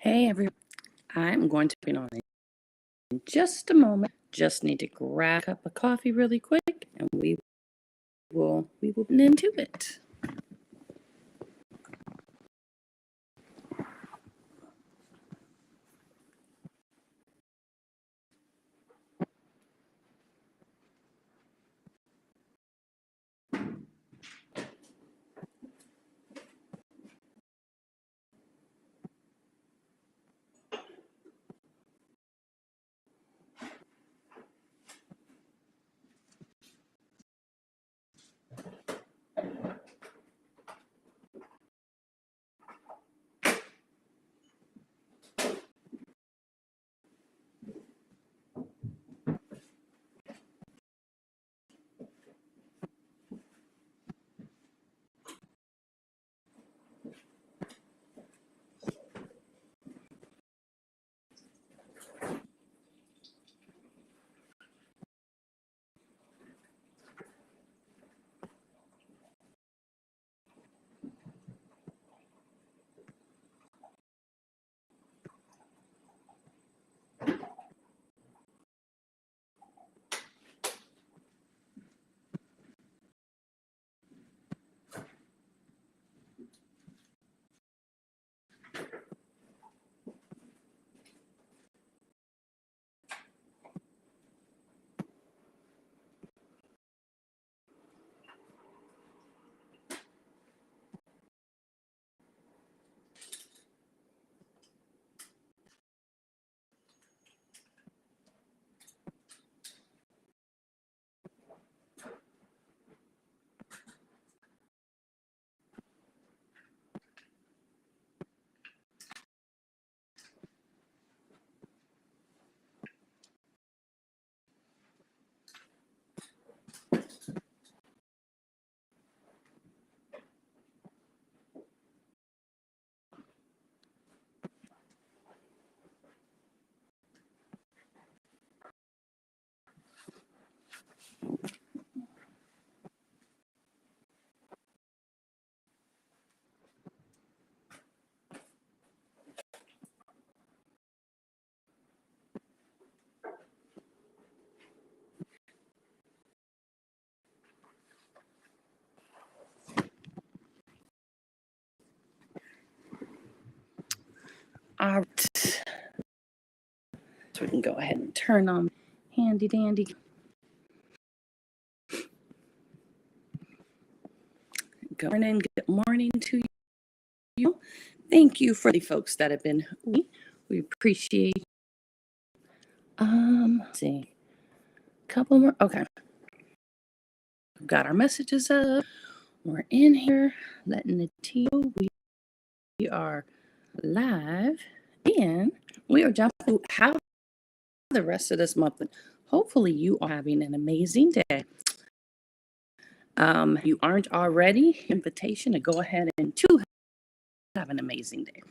Hey, everyone. I'm going to be on in just a moment. Just need to grab a cup of coffee really quick, and we will get into it. All right. So we can go ahead and turn on handy dandy. Good morning to you. Thank you for the folks that have been. We appreciate. Let's see, couple more. Okay, we've got our messages up. We're in here, letting the team know we are live, and we are jumping to how the rest of this month. Hopefully, you are having an amazing day. You aren't already, invitation to go ahead and to have an amazing day.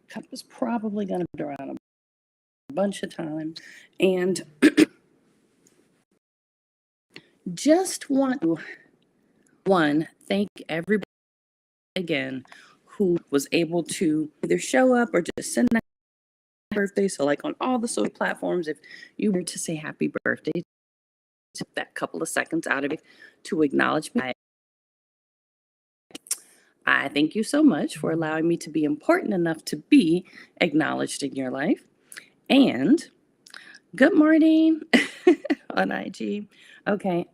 Cup is probably going to be around a bunch of times, and just want to thank everybody again who was able to either show up or just send that birthday. So, like on all the social platforms, if you were to say happy birthday, took that couple of seconds out of it to acknowledge me. I thank you so much for allowing me to be important enough to be acknowledged in your life. And good morning on IG. Okay.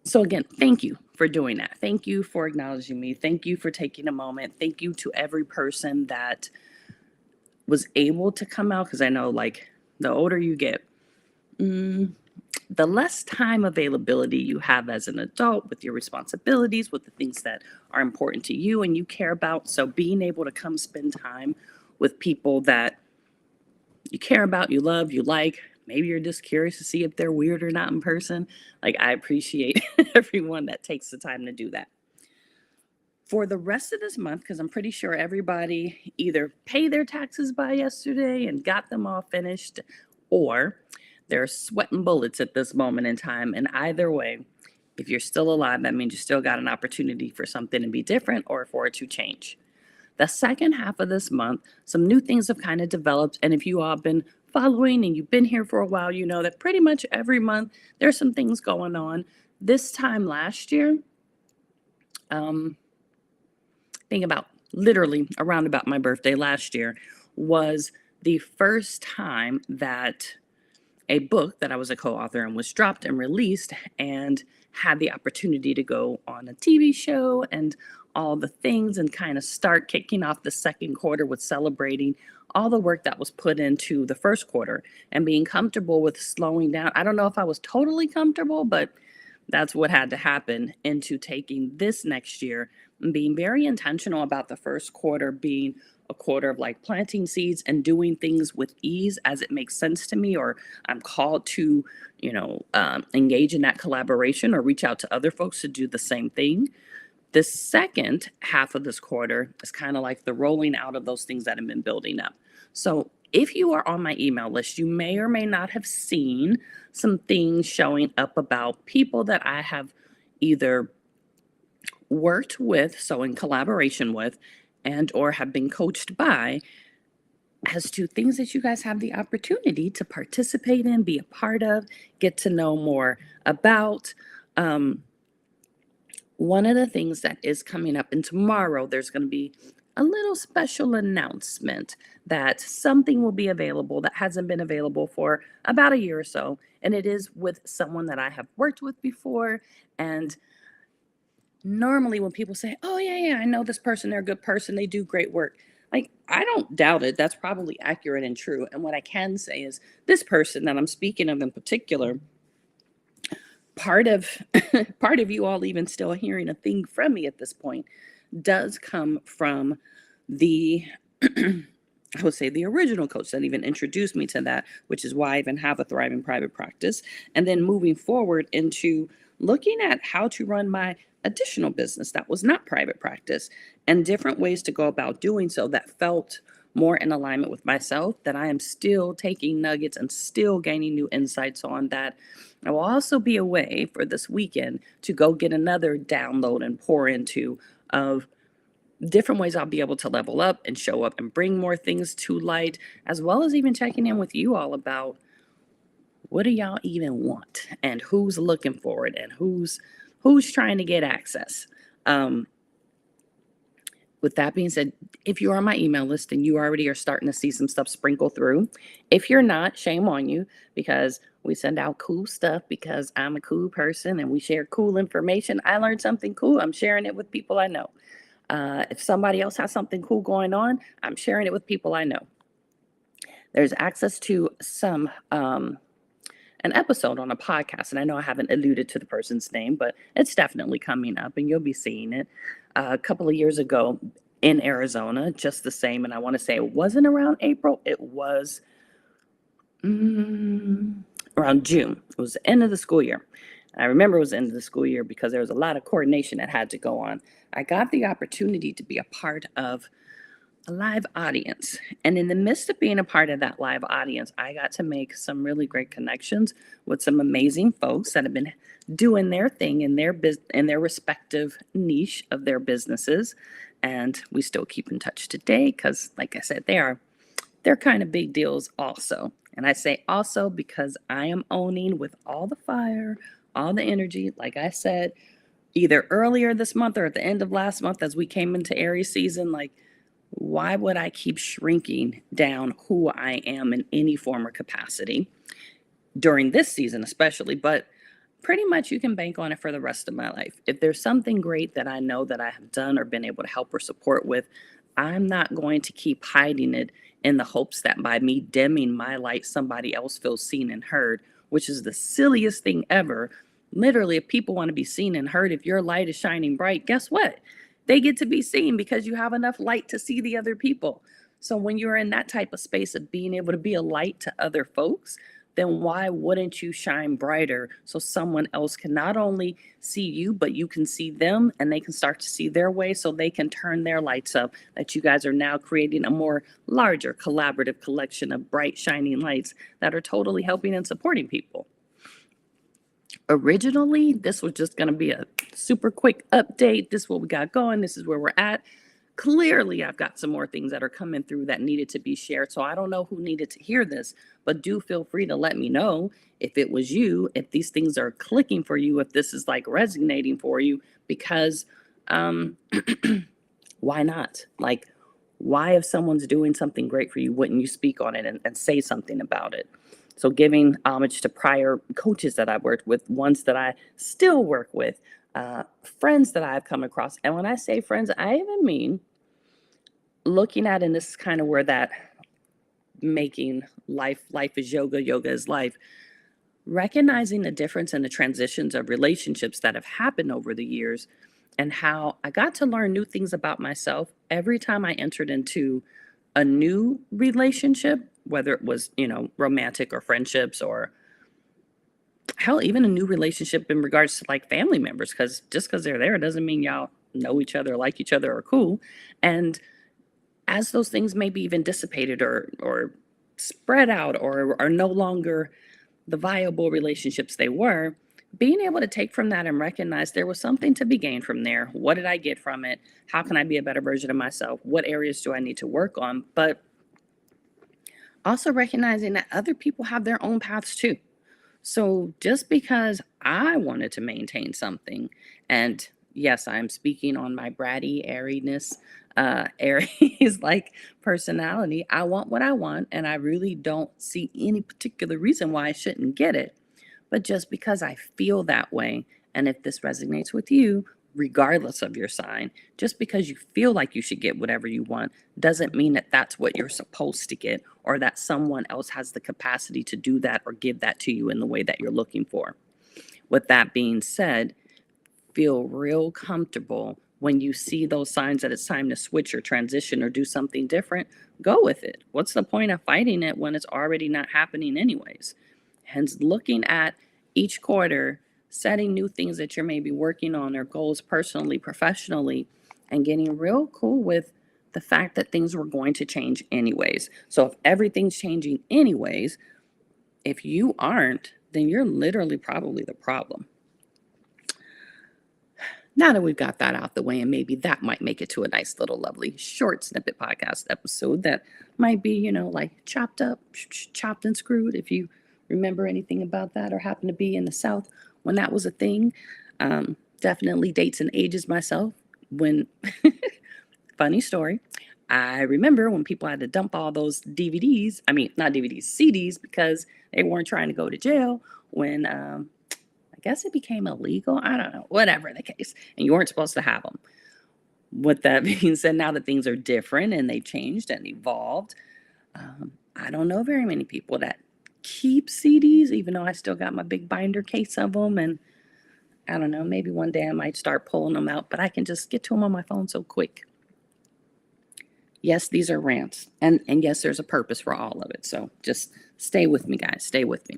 So again, thank you for doing that. Thank you for acknowledging me. Thank you for taking a moment. Thank you to every person that was able to come out, because I know, like, the older you get, the less time availability you have as an adult with your responsibilities, with the things that are important to you and you care about. So being able to come spend time with people that you care about, you love, you like, maybe you're just curious to see if they're weird or not in person. Like, I appreciate everyone that takes the time to do that. For the rest of this month, because I'm pretty sure everybody either paid their taxes by yesterday and got them all finished, or they're sweating bullets at this moment in time. And either way, if you're still alive, that means you still got an opportunity for something to be different or for it to change. The second half of this month, some new things have kind of developed. And if you all have been following and you've been here for a while, you know that pretty much every month there's some things going on. This time last year, think about literally around about my birthday last year, was the first time that a book that I was a co-author in was dropped and released, and had the opportunity to go on a TV show and all the things, and kind of start kicking off the second quarter with celebrating all the work that was put into the first quarter and being comfortable with slowing down. I don't know if I was totally comfortable, but that's what had to happen into taking this next year and being very intentional about the first quarter being a quarter of like planting seeds and doing things with ease as it makes sense to me, or I'm called to, engage in that collaboration or reach out to other folks to do the same thing. The second half of this quarter is kind of like the rolling out of those things that have been building up. So if you are on my email list, you may or may not have seen some things showing up about people that I have either worked with, so in collaboration with, and or have been coached by, as to things that you guys have the opportunity to participate in, be a part of, get to know more about. One of the things that is coming up, and tomorrow there's going to be a little special announcement that something will be available that hasn't been available for about a year or so. And it is with someone that I have worked with before. And normally when people say, oh, yeah, I know this person, they're a good person, they do great work. Like, I don't doubt it. That's probably accurate and true. And what I can say is this person that I'm speaking of in particular, part of part of you all even still hearing a thing from me at this point does come from the I would say the original coach that even introduced me to that, which is why I even have a thriving private practice. And then moving forward into looking at how to run my additional business that was not private practice, and different ways to go about doing so that felt more in alignment with myself, that I am still taking nuggets and still gaining new insights on. That I will also be away for this weekend to go get another download and pour into of different ways I'll be able to level up and show up and bring more things to light, as well as even checking in with you all about what do y'all even want and who's looking for it and who's trying to get access. With that being said, if you're on my email list and you already are starting to see some stuff sprinkle through, if you're not, shame on you, because we send out cool stuff because I'm a cool person and we share cool information. I learned something cool, I'm sharing it with people I know. If somebody else has something cool going on, I'm sharing it with people I know. There's access to some an episode on a podcast, and I know I haven't alluded to the person's name, but it's definitely coming up and you'll be seeing it. A couple of years ago in Arizona, just the same, and I want to say it wasn't around April, it was around June. It was the end of the school year. I remember it was the end of the school year because there was a lot of coordination that had to go on. I got the opportunity to be a part of a live audience. And in the midst of being a part of that live audience, I got to make some really great connections with some amazing folks that have been doing their thing in their respective niche of their businesses. And we still keep in touch today because, like I said, they're kind of big deals also. And I say also because I am owning with all the fire, all the energy, like I said, either earlier this month or at the end of last month as we came into Aries season, like, why would I keep shrinking down who I am in any form or capacity during this season, especially? But pretty much you can bank on it for the rest of my life. If there's something great that I know that I have done or been able to help or support with, I'm not going to keep hiding it in the hopes that by me dimming my light, somebody else feels seen and heard, which is the silliest thing ever. Literally, if people want to be seen and heard, if your light is shining bright, guess what? They get to be seen because you have enough light to see the other people. So when you're in that type of space of being able to be a light to other folks, then why wouldn't you shine brighter so someone else can not only see you, but you can see them and they can start to see their way so they can turn their lights up, that you guys are now creating a more larger collaborative collection of bright, shining lights that are totally helping and supporting people. Originally, this was just going to be a super quick update. This is what we got going. This is where we're at. Clearly, I've got some more things that are coming through that needed to be shared. So I don't know who needed to hear this, but do feel free to let me know if it was you, if these things are clicking for you, if this is like resonating for you, because um, why not? Like, why, if someone's doing something great for you, wouldn't you speak on it and say something about it? So, giving homage to prior coaches that I've worked with, ones that I still work with, friends that I've come across. And when I say friends, I even mean looking at, and this is kind of where that making life is yoga, yoga is life, recognizing the difference in the transitions of relationships that have happened over the years, and how I got to learn new things about myself every time I entered into a new relationship, whether it was, romantic or friendships, or hell, even a new relationship in regards to like family members, because just because they're there doesn't mean y'all know each other, like each other, or cool. And as those things maybe even dissipated or spread out, or are no longer the viable relationships they were, being able to take from that and recognize there was something to be gained from there. What did I get from it? How can I be a better version of myself? What areas do I need to work on? But also recognizing that other people have their own paths too. So just because I wanted to maintain something, and yes, I'm speaking on my bratty airiness, Aries like personality, I want what I want, and I really don't see any particular reason why I shouldn't get it. But just because I feel that way, and if this resonates with you, regardless of your sign, just because you feel like you should get whatever you want doesn't mean that that's what you're supposed to get, or that someone else has the capacity to do that or give that to you in the way that you're looking for. With that being said, feel real comfortable when you see those signs that it's time to switch or transition or do something different. Go with it. What's the point of fighting it when it's already not happening anyways? Hence, looking at each quarter, setting new things that you're maybe working on, or goals personally, professionally, and getting real cool with the fact that things were going to change anyways. So if everything's changing anyways, if you aren't, then you're literally probably the problem. Now that we've got that out the way, and maybe that might make it to a nice little lovely short snippet podcast episode that might be, like chopped up, chopped and screwed, if you remember anything about that or happen to be in the South when that was a thing. Definitely dates and ages myself. When, funny story, I remember when people had to dump all those DVDs, I mean, not DVDs, CDs, because they weren't trying to go to jail when I guess it became illegal. I don't know, whatever the case. And you weren't supposed to have them. With that being said, now that things are different and they changed and evolved, I don't know very many people that keep CDs, even though I still got my big binder case of them. And I don't know, maybe one day I might start pulling them out, but I can just get to them on my phone so quick. Yes, these are rants. And yes, there's a purpose for all of it. So just stay with me, guys. Stay with me.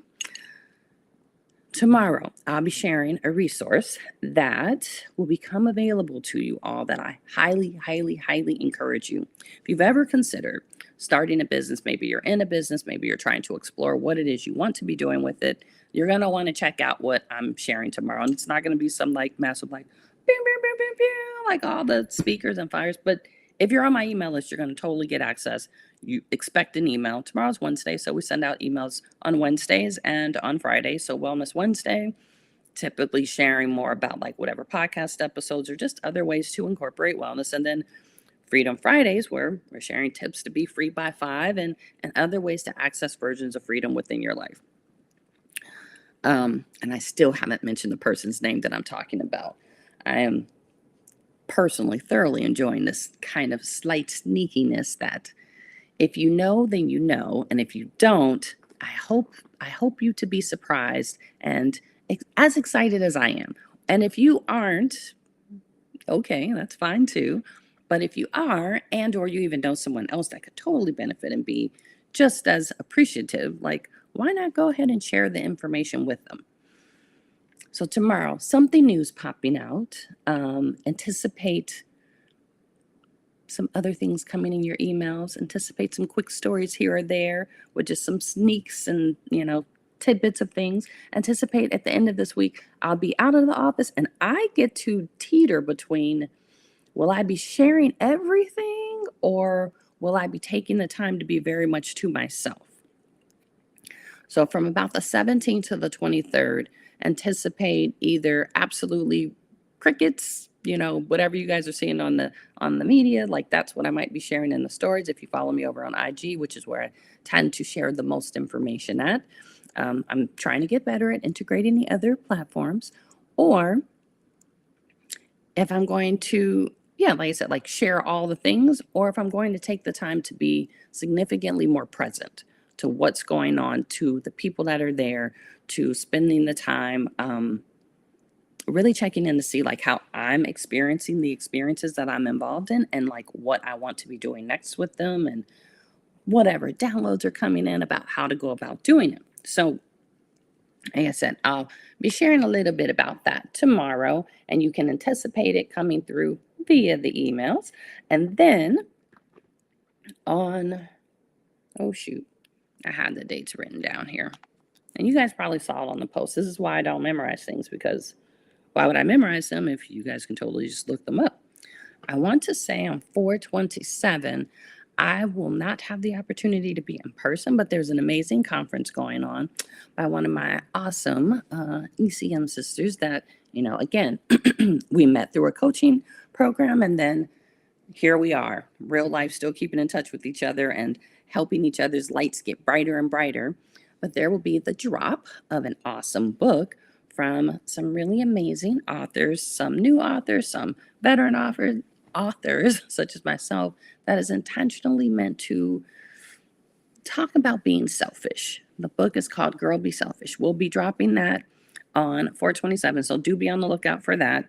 Tomorrow, I'll be sharing a resource that will become available to you all that I highly, highly, highly encourage you. If you've ever considered starting a business, maybe you're in a business, maybe you're trying to explore what it is you want to be doing with it, you're going to want to check out what I'm sharing tomorrow. And it's not going to be some like massive, like, pew, pew, pew, pew, pew, like all the speakers and fires. But if you're on my email list, you're going to totally get access. You expect an email. Tomorrow's Wednesday, so we send out emails on Wednesdays and on Fridays. So Wellness Wednesday, typically sharing more about like whatever podcast episodes or just other ways to incorporate wellness. And then Freedom Fridays, where we're sharing tips to be free by 5 and other ways to access versions of freedom within your life. And I still haven't mentioned the person's name that I'm talking about. I am personally thoroughly enjoying this kind of slight sneakiness that if you know, then you know, and if you don't, I hope you to be surprised and as excited as I am. And if you aren't, okay, that's fine too. But if you are, and or you even know someone else that could totally benefit and be just as appreciative, like why not go ahead and share the information with them? So tomorrow, something new's popping out. Anticipate some other things coming in your emails. Anticipate some quick stories here or there with just some sneaks and, tidbits of things. Anticipate at the end of this week, I'll be out of the office and I get to teeter between will I be sharing everything, or will I be taking the time to be very much to myself? So from about the 17th to the 23rd, anticipate either absolutely crickets, whatever you guys are seeing on the media, like that's what I might be sharing in the stories if you follow me over on IG, which is where I tend to share the most information at. I'm trying to get better at integrating the other platforms, or if I'm going to, yeah, like I said, like share all the things, or if I'm going to take the time to be significantly more present to what's going on, to the people that are there, to spending the time, really checking in to see like how I'm experiencing the experiences that I'm involved in, and like what I want to be doing next with them, and whatever downloads are coming in about how to go about doing it. So like I said, I'll be sharing a little bit about that tomorrow, and you can anticipate it coming through via the emails. And then on, oh shoot, I had the dates written down here. And you guys probably saw it on the post. This is why I don't memorize things, because why would I memorize them if you guys can totally just look them up? I want to say on 4/27, I will not have the opportunity to be in person, but there's an amazing conference going on by one of my awesome ECM sisters that, again, we met through a coaching program, and then here we are, real life, still keeping in touch with each other and helping each other's lights get brighter and brighter. But there will be the drop of an awesome book from some really amazing authors, some new authors, some veteran authors, such as myself, that is intentionally meant to talk about being selfish. The book is called Girl Be Selfish. We'll be dropping that on 4/27, so do be on the lookout for that.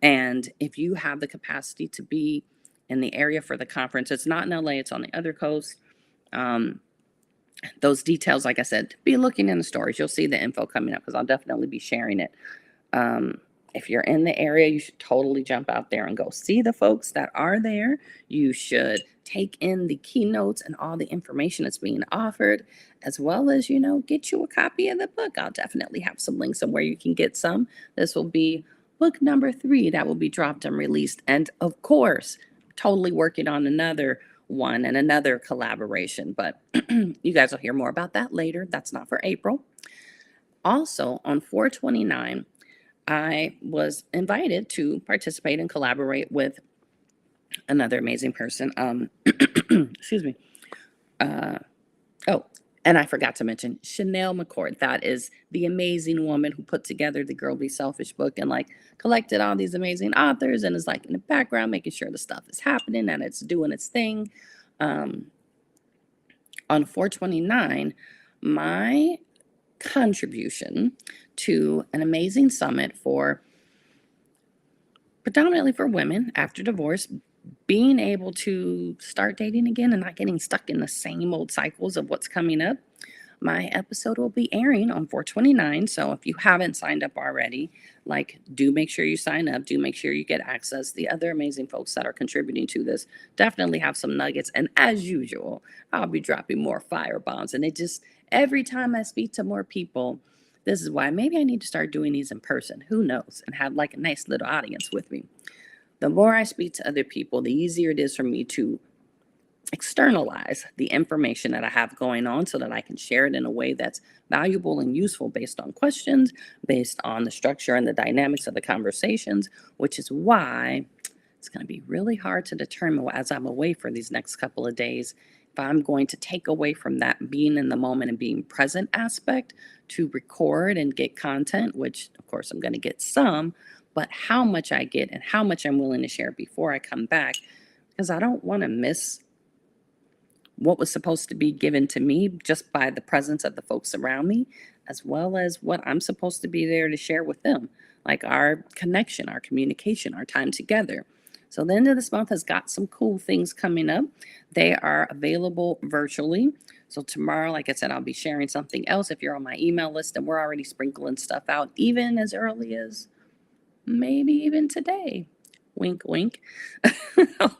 And if you have the capacity to be in the area for the conference, it's not in LA, it's on the other coast. Um, those details, like I said, be looking in the stories. You'll see the info coming up because I'll definitely be sharing it. Um, if you're in the area, you should totally jump out there and go see the folks that are there. You should take in the keynotes and all the information that's being offered, as well as, get you a copy of the book. I'll definitely have some links on where you can get some. This will be book number 3 that will be dropped and released. And of course, totally working on another one and another collaboration. But you guys will hear more about that later. That's not for April. Also, on 4/29, I was invited to participate and collaborate with another amazing person. Excuse me. Uh, oh, and I forgot to mention Chanel McCord. That is the amazing woman who put together the Girl Be Selfish book and like collected all these amazing authors and is like in the background making sure the stuff is happening and it's doing its thing. Um, on 4/29, my contribution to an amazing summit for predominantly for women after divorce, being able to start dating again and not getting stuck in the same old cycles of what's coming up. My episode will be airing on 4/29. So if you haven't signed up already, like, do make sure you sign up. Do make sure you get access. The other amazing folks that are contributing to this definitely have some nuggets. And as usual, I'll be dropping more fire bombs. And it just, every time I speak to more people, this is why maybe I need to start doing these in person. Who knows? And have like a nice little audience with me. The more I speak to other people, the easier it is for me to externalize the information that I have going on so that I can share it in a way that's valuable and useful based on questions, based on the structure and the dynamics of the conversations, which is why it's going to be really hard to determine as I'm away for these next couple of days if I'm going to take away from that being in the moment and being present aspect to record and get content, which of course I'm going to get some, but how much I get and how much I'm willing to share before I come back, because I don't want to miss what was supposed to be given to me just by the presence of the folks around me, as well as what I'm supposed to be there to share with them, like our connection, our communication, our time together. So the end of this month has got some cool things coming up. They are available virtually. So tomorrow, like I said, I'll be sharing something else. If you're on my email list, and we're already sprinkling stuff out, even as early as maybe even today. Wink, wink.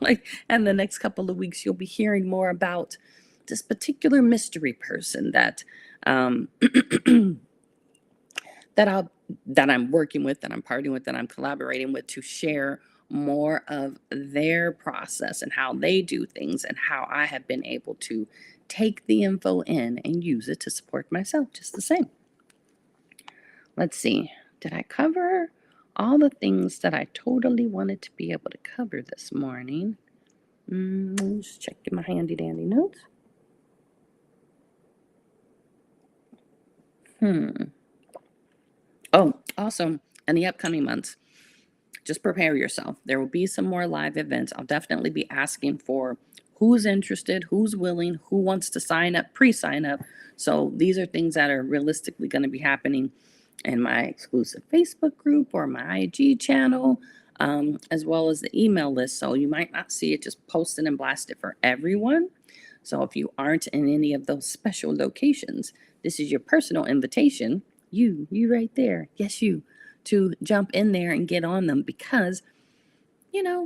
Like, and the next couple of weeks, you'll be hearing more about this particular mystery person that that I'll that I'm working with, that I'm partying with, that I'm collaborating with to share more of their process and how they do things and how I have been able to take the info in and use it to support myself just the same. Let's see. Did I cover all the things that I totally wanted to be able to cover this morning? Just checking my handy dandy notes. Oh, also, in the upcoming months, just prepare yourself. There will be some more live events. I'll definitely be asking for who's interested, who's willing, who wants to sign up, pre sign up. So these are things that are realistically going to be happening in my exclusive Facebook group or my IG channel, as well as the email list. So you might not see it just posted and blasted for everyone. So if you aren't in any of those special locations, this is your personal invitation. You right there. Yes, you to jump in there and get on them because,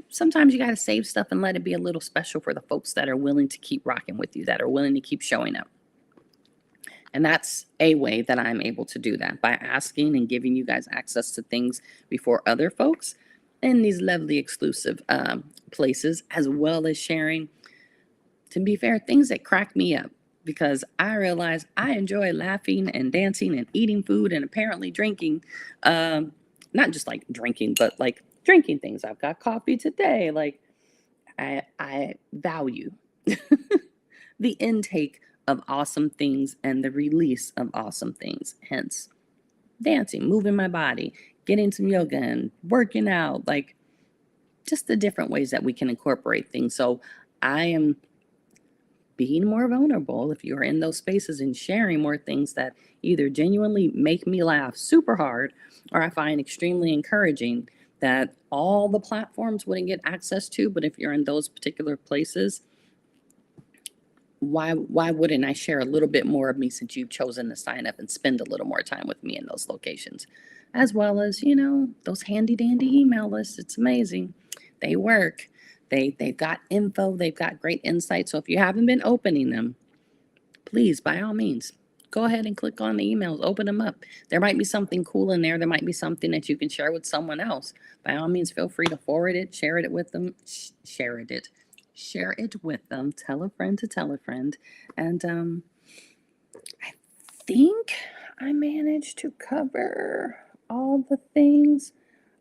sometimes you got to save stuff and let it be a little special for the folks that are willing to keep rocking with you, that are willing to keep showing up. And that's a way that I'm able to do that by asking and giving you guys access to things before other folks in these lovely exclusive places, as well as sharing, to be fair, things that crack me up because I realize I enjoy laughing and dancing and eating food and apparently drinking. Not just like drinking, but like drinking things. I've got coffee today. Like I value the intake of awesome things and the release of awesome things. Hence, dancing, moving my body, getting some yoga and working out, like just the different ways that we can incorporate things. So I am being more vulnerable if you're in those spaces and sharing more things that either genuinely make me laugh super hard or I find extremely encouraging that all the platforms wouldn't get access to. But if you're in those particular places, why wouldn't I share a little bit more of me since you've chosen to sign up and spend a little more time with me in those locations? As well as, those handy dandy email lists. It's amazing. They work. They've got info, they've got great insight. So if you haven't been opening them, please, by all means, go ahead and click on the emails, open them up. There might be something cool in there. There might be something that you can share with someone else. By all means, feel free to forward it, share it with them, share it with them, tell a friend to tell a friend. And I think I managed to cover all the things.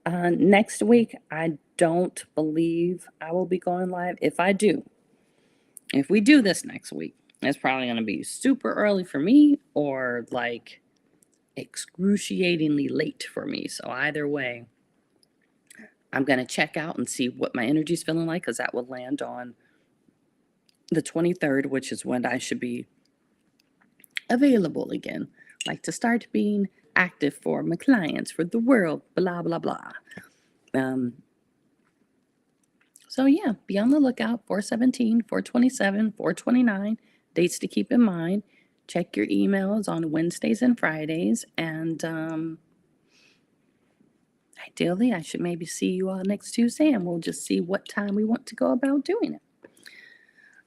Next week, I don't believe I will be going live. If we do this next week, it's probably going to be super early for me or like excruciatingly late for me. So either way, I'm going to check out and see what my energy's feeling like because that will land on the 23rd, which is when I should be available again. Like to start being active for my clients, for the world, blah, blah, blah. So yeah, be on the lookout. 417, 427, 429. Dates to keep in mind. Check your emails on Wednesdays and Fridays. And ideally, I should maybe see you all next Tuesday and we'll just see what time we want to go about doing it.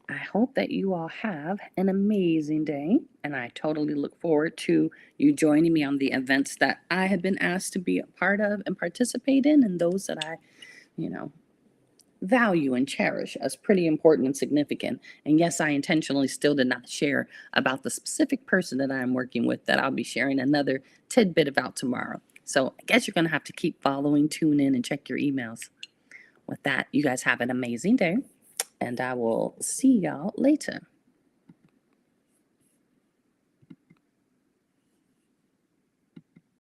I hope that you all have an amazing day. And I totally look forward to you joining me on the events that I have been asked to be a part of and participate in, and those that I, value and cherish as pretty important and significant. And yes, I intentionally still did not share about the specific person that I'm working with that I'll be sharing another tidbit about tomorrow. So I guess you're going to have to keep following, tune in, and check your emails. With that, you guys have an amazing day, and I will see y'all later.